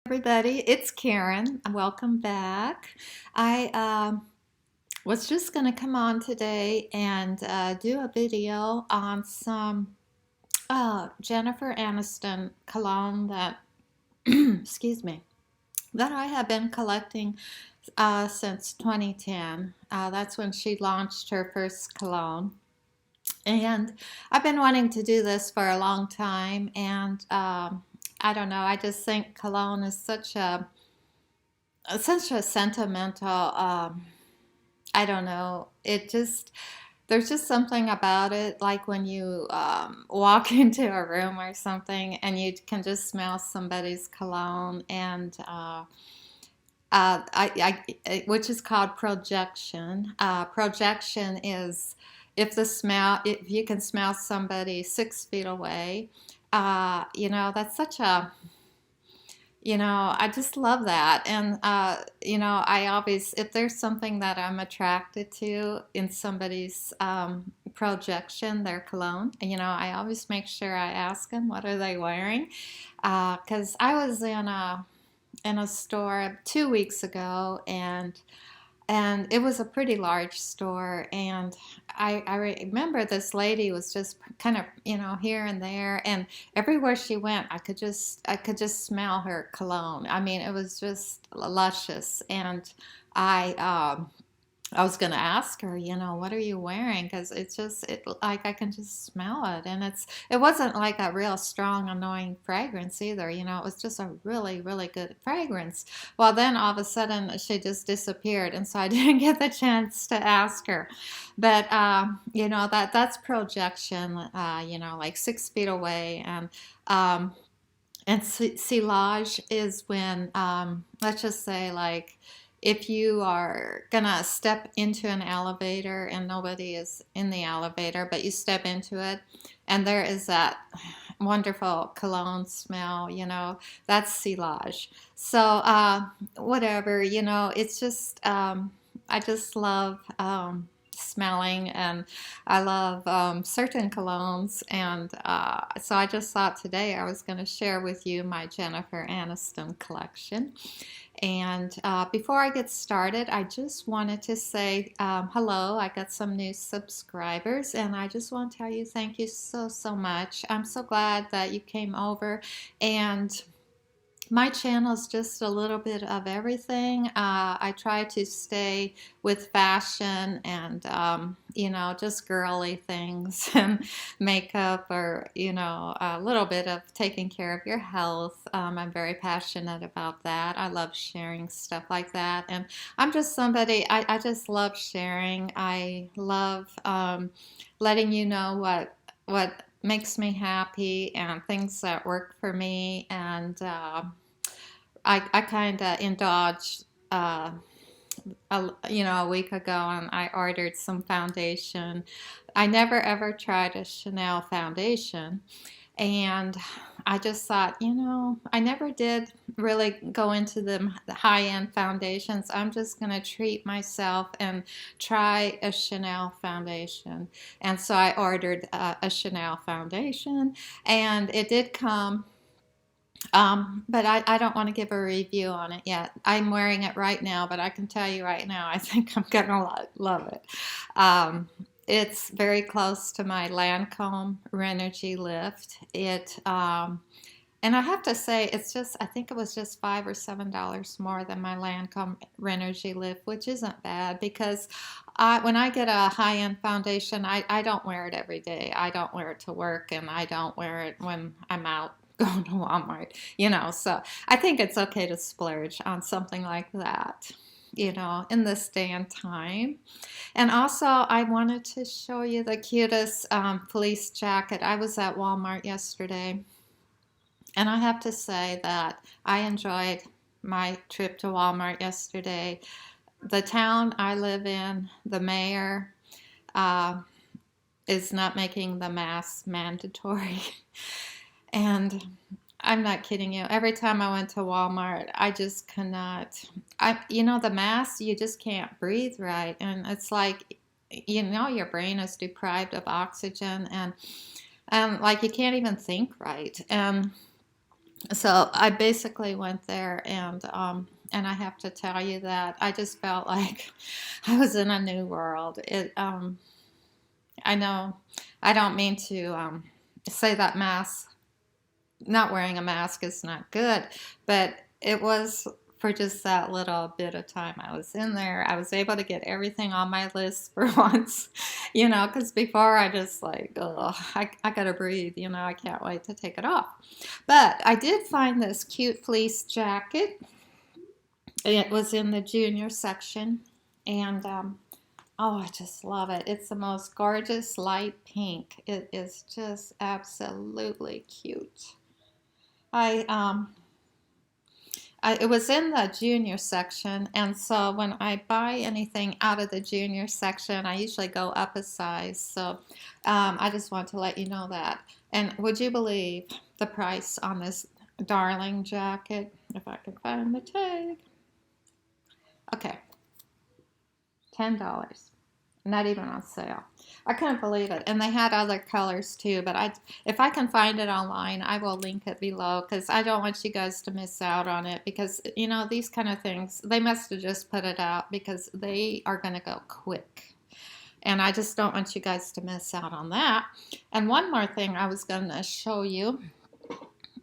Everybody, it's Karen. Welcome back. I was just going to come on today and do a video on some Jennifer-Aniston cologne that, excuse me, that I have been collecting since 2010. That's when she launched her first cologne. And I've been wanting to do this for a long time, and I don't know, I just think cologne is such a sentimental, I don't know, there's just something about it, like when you walk into a room or something and you can just smell somebody's cologne, and which is called projection. Projection is if you can smell somebody 6 feet away, that's such a, I just love that. And, if there's something that I'm attracted to in somebody's projection, their cologne, I always make sure I ask them, what are they wearing? Because I was in a store 2 weeks ago, and it was a pretty large store, and I remember this lady was just kind of, here and there, and everywhere she went, I could just smell her cologne. I mean, it was just luscious, and I I was going to ask her, what are you wearing? Because like I can just smell it. And it wasn't like a real strong, annoying fragrance either. It was just a really, really good fragrance. Well, then all of a sudden she just disappeared. And so I didn't get the chance to ask her. But, that's projection, like 6 feet away. And silage is when, let's just say, like, if you are gonna step into an elevator and nobody is in the elevator, but you step into it and there is that wonderful cologne smell, that's silage. So whatever, it's just, I just love smelling, and I love certain colognes, and so I just thought today I was going to share with you my Jennifer-Aniston collection. And before I get started, I just wanted to say hello. I got some new subscribers, and I just want to tell you thank you so much. I'm so glad that you came over, and my channel is just a little bit of everything. I try to stay with fashion and, just girly things and makeup, or, a little bit of taking care of your health. I'm very passionate about that. I love sharing stuff like that. And I'm just somebody, I just love sharing. I love letting you know what makes me happy and things that work for me. And I kind of indulged a week ago, and I ordered some foundation. I never ever tried a Chanel foundation, and I just thought, I never did really go into the high-end foundations. I'm just going to treat myself and try a Chanel foundation. And so I ordered a Chanel foundation, and it did come. But I don't want to give a review on it yet. I'm wearing it right now, but I can tell you right now, I think I'm going to love it. It's very close to my Lancome Renergie lift. And I have to say, I think it was just $5 or $7 more than my Lancome Renergie lift, which isn't bad, because when I get a high-end foundation, I don't wear it every day. I don't wear it to work, and I don't wear it when I'm out going to Walmart, so I think it's okay to splurge on something like that, in this day and time. And also, I wanted to show you the cutest fleece jacket. I was at Walmart yesterday, and I have to say that I enjoyed my trip to Walmart yesterday. The town I live in, the mayor is not making the mask mandatory. And I'm not kidding you. Every time I went to Walmart, I just cannot. The mask, you just can't breathe right. And it's like, your brain is deprived of oxygen, and like you can't even think right. And So I basically went there, and I have to tell you that I just felt like I was in a new world. I know I don't mean to say that not wearing a mask is not good, but it was for just that little bit of time I was in there. I was able to get everything on my list for once, because before I just like, oh, I gotta breathe, I can't wait to take it off. But I did find this cute fleece jacket. It was in the junior section, and oh, I just love it. It's the most gorgeous light pink. It is just absolutely cute. I it was in the junior section, and so when I buy anything out of the junior section, I usually go up a size. So I just want to let you know that. And would you believe the price on this darling jacket? If I can find the tag. Okay, $10. Not even on sale. I couldn't believe it. And they had other colors too, but if I can find it online, I will link it below, because I don't want you guys to miss out on it, because these kind of things, they must have just put it out because they are going to go quick. And I just don't want you guys to miss out on that. And one more thing I was going to show you.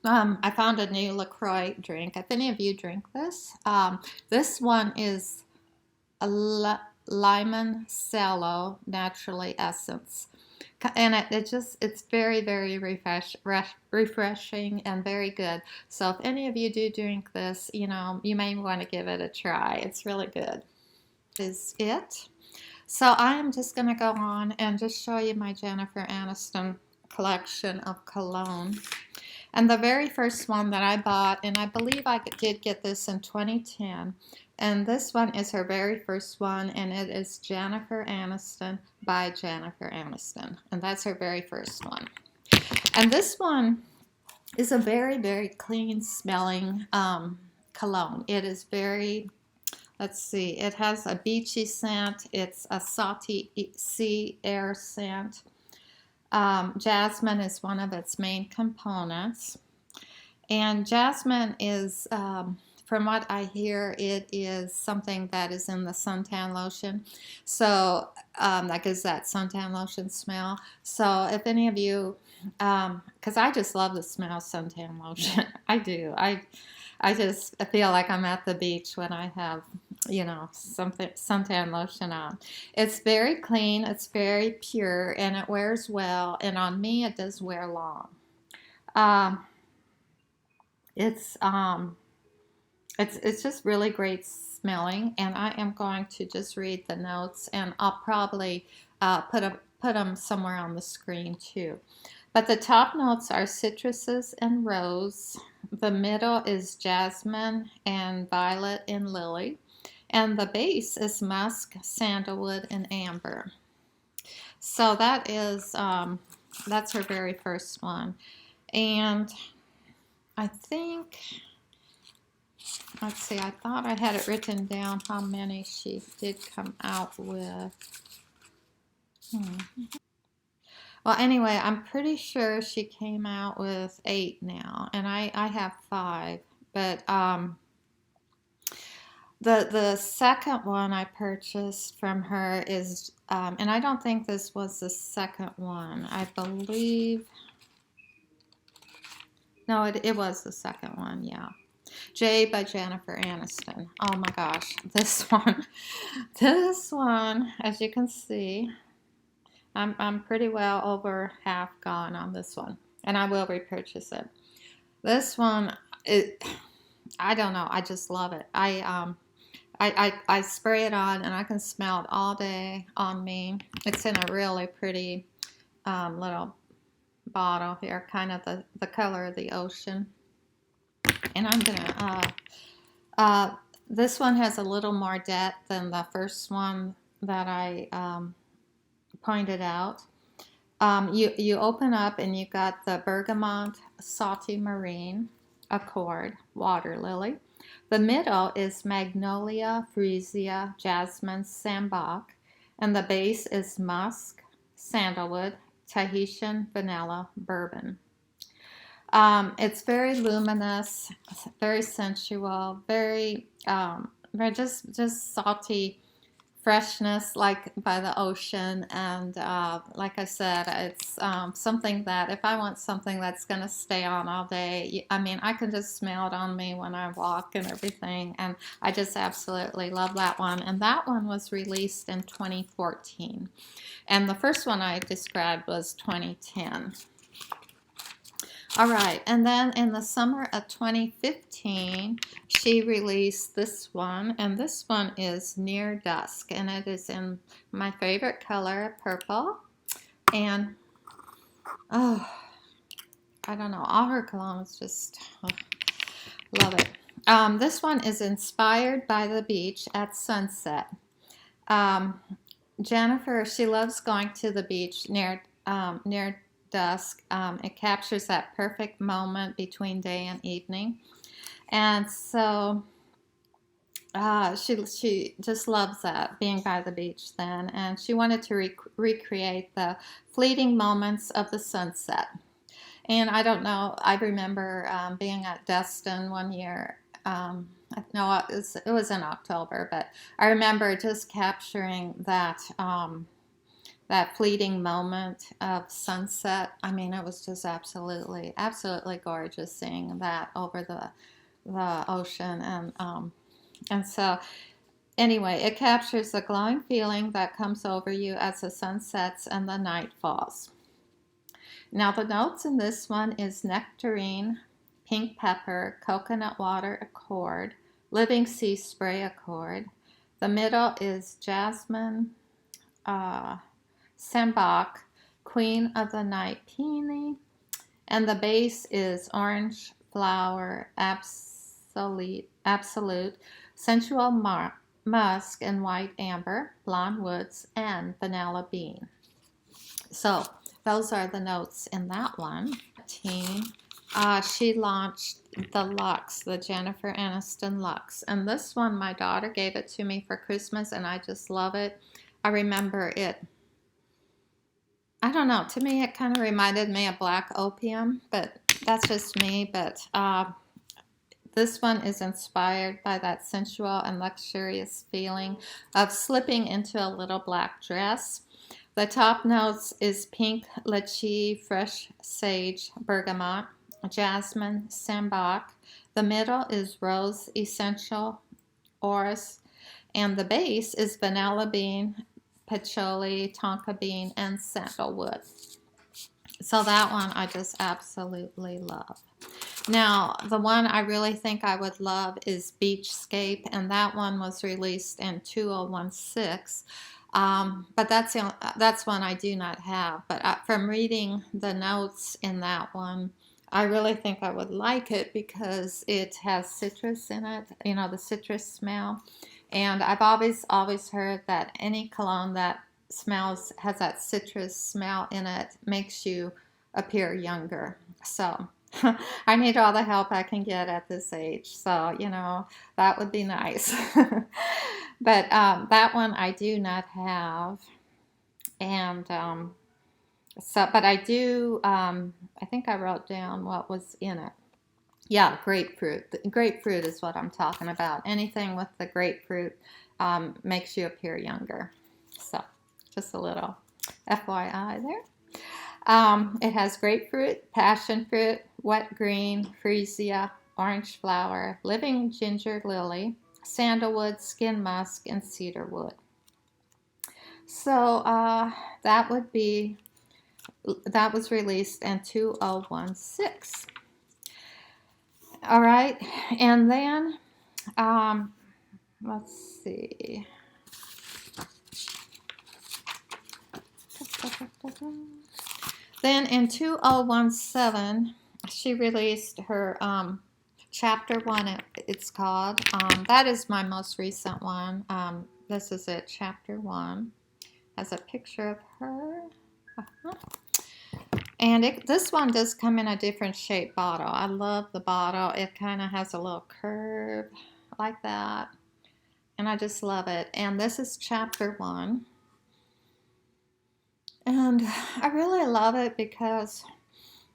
I found a new LaCroix drink. If any of you drink this, this one is a lemon cello naturally essence, and it's very, very refreshing and very good. So if any of you do drink this, you may want to give it a try. It's really good. Is it? So I am just going to go on and just show you my Jennifer-Aniston collection of cologne. And the very first one that I bought, and I believe I did get this in 2010, and this one is her very first one, and it is Jennifer-Aniston by Jennifer-Aniston, and that's her very first one. And this one is a very, very clean smelling cologne. It is very, let's see, it has a beachy scent. It's a salty sea air scent. Jasmine is one of its main components, and jasmine is, from what I hear, it is something that is in the suntan lotion, so that gives that suntan lotion smell. So if any of you, because I just love the smell of suntan lotion, I do. I just feel like I'm at the beach when I have, something suntan lotion on. It's very clean, it's very pure, and it wears well. And on me, it does wear long. It's just really great smelling. And I am going to just read the notes, and I'll probably put them somewhere on the screen too. But the top notes are citruses and rose. The middle is jasmine and violet and lily. And the base is musk, sandalwood, and amber. So that is, that's her very first one. And I think, let's see, I thought I had it written down how many she did come out with. Well, anyway, I'm pretty sure she came out with 8 now, and I have 5. But the second one I purchased from her is, and I don't think this was the second one. I believe, no, it was the second one, yeah. Jbyjenniferaniston. Oh my gosh, this one, as you can see, I'm pretty well over half gone on this one, and I will repurchase it. This one, I don't know, I just love it. I spray it on, and I can smell it all day on me. It's in a really pretty little bottle here, kind of the color of the ocean. And I'm gonna, this one has a little more depth than the first one that I pointed out. You open up, and you got the bergamot, salty marine, accord, water lily. The middle is magnolia, freesia, jasmine, sambac, and the base is musk, sandalwood, Tahitian vanilla, bourbon. It's very luminous, very sensual, very just salty freshness, like by the ocean. And like I said, it's something that if I want something that's going to stay on all day, I mean, I can just smell it on me when I walk and everything. And I just absolutely love that one. And that one was released in 2014. And the first one I described was 2010. All right, and then in the summer of 2015, she released this one, and this one is Near Dusk, and it is in my favorite color, purple. And, oh, I don't know, all her colognes just, love it. This one is inspired by the beach at sunset. Jennifer, she loves going to the beach near dusk. It captures that perfect moment between day and evening. And so she just loves that, being by the beach then. And she wanted to recreate the fleeting moments of the sunset. And I don't know, I remember being at Destin one year. No, it was in October, but I remember just capturing that that fleeting moment of sunset. I mean, it was just absolutely gorgeous seeing that over the ocean. And so anyway, it captures the glowing feeling that comes over you as the sun sets and the night falls. Now the notes in this one is nectarine, pink pepper, coconut water accord, living sea spray accord. The middle is jasmine, Sambac, Queen of the Night Peony, and the base is orange flower, absolute, sensual musk and white amber, blonde woods, and vanilla bean. So those are the notes in that one. She launched the Luxe, the Jennifer-Aniston Luxe, and this one my daughter gave it to me for Christmas, and I just love it. I remember it. I don't know, to me it kind of reminded me of black opium, but that's just me. But this one is inspired by that sensual and luxurious feeling of slipping into a little black dress. The top notes is pink lychee, fresh sage, bergamot, jasmine, sambac. The middle is rose essential, orris, and the base is vanilla bean, patchouli, tonka bean, and sandalwood. So that one I just absolutely love. Now, the one I really think I would love is Beachscape, and that one was released in 2016. But that's one I do not have. But from reading the notes in that one, I really think I would like it because it has citrus in it, you know, the citrus smell. And I've always heard that any cologne that has that citrus smell in it makes you appear younger. So I need all the help I can get at this age. So, you know, that would be nice. But that one I do not have. And but I do, I think I wrote down what was in it. Yeah, grapefruit. Grapefruit is what I'm talking about. Anything with the grapefruit makes you appear younger. So, just a little FYI there. It has grapefruit, passion fruit, wet green, freesia, orange flower, living ginger lily, sandalwood, skin musk, and cedar wood. So that was released in 2016. All right, and then let's see. Then in 2017, she released her chapter 1, it's called. That is my most recent one. This is it, chapter 1. Has a picture of her. And this one does come in a different shape bottle. I love the bottle. It kind of has a little curve like that. And I just love it. And this is chapter 1. And I really love it because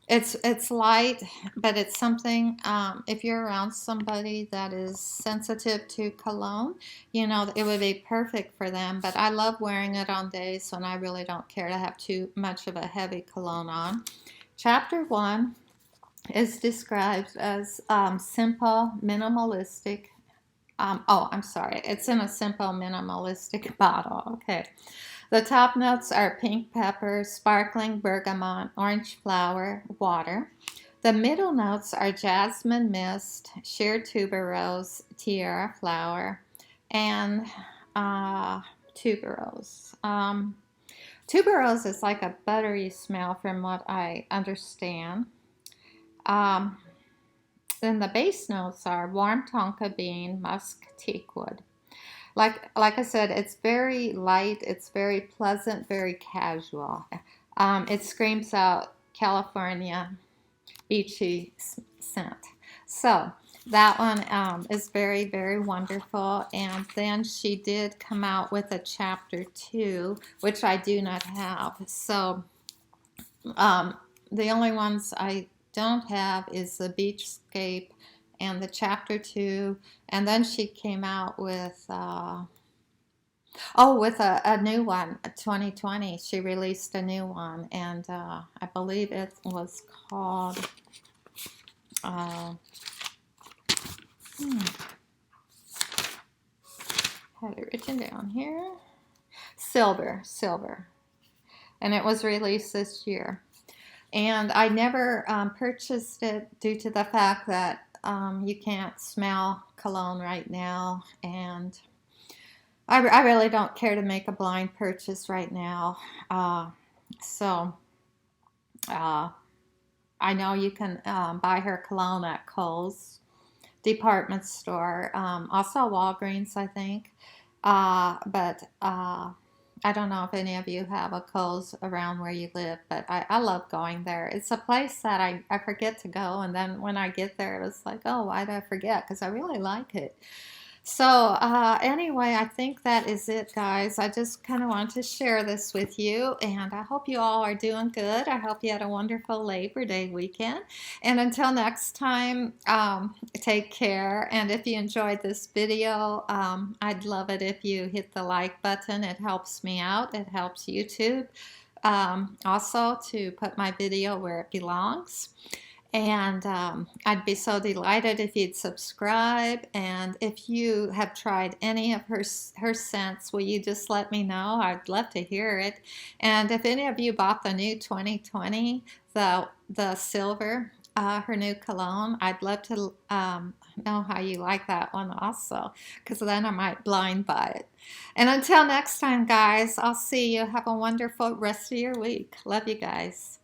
It's light, but it's something, if you're around somebody that is sensitive to cologne, you know, it would be perfect for them. But I love wearing it on days when I really don't care to have too much of a heavy cologne on. Chapter 1 is described as simple, minimalistic. Oh, I'm sorry. It's in a simple, minimalistic bottle. Okay. The top notes are pink pepper, sparkling bergamot, orange flower, water. The middle notes are jasmine mist, sheer tuberose, tiara flower, and tuberose. Tuberose is like a buttery smell from what I understand. Um, then the base notes are warm tonka bean, musk, teakwood. Like I said, it's very light, it's very pleasant, very casual. It screams out California beachy scent. So that one is very, very wonderful. And then she did come out with a chapter 2, which I do not have. So the only ones I don't have is the Beachscape and the chapter 2, and then she came out with with a new one, 2020. She released a new one, and I believe it was called had it written down here, Silver, and it was released this year. And I never purchased it due to the fact that you can't smell cologne right now, and I really don't care to make a blind purchase right now. I know you can buy her cologne at Kohl's department store, also Walgreens, I think. But I don't know if any of you have a Kohl's around where you live, but I love going there. It's a place that I forget to go, and then when I get there, it's like, oh, why did I forget? Because I really like it. So anyway, I think that is it, guys. I just kind of want to share this with you, and I hope you all are doing good. I hope you had a wonderful Labor Day weekend. And until next time, take care. And if you enjoyed this video, I'd love it if you hit the like button. It helps me out. It helps YouTube also to put my video where it belongs. And I'd be so delighted if you'd subscribe. And if you have tried any of her scents, will you just let me know? I'd love to hear it. And if any of you bought the new 2020, the silver, her new cologne, I'd love to know how you like that one also, because then I might blind buy it. And until next time, guys, I'll see you. Have a wonderful rest of your week. Love you guys.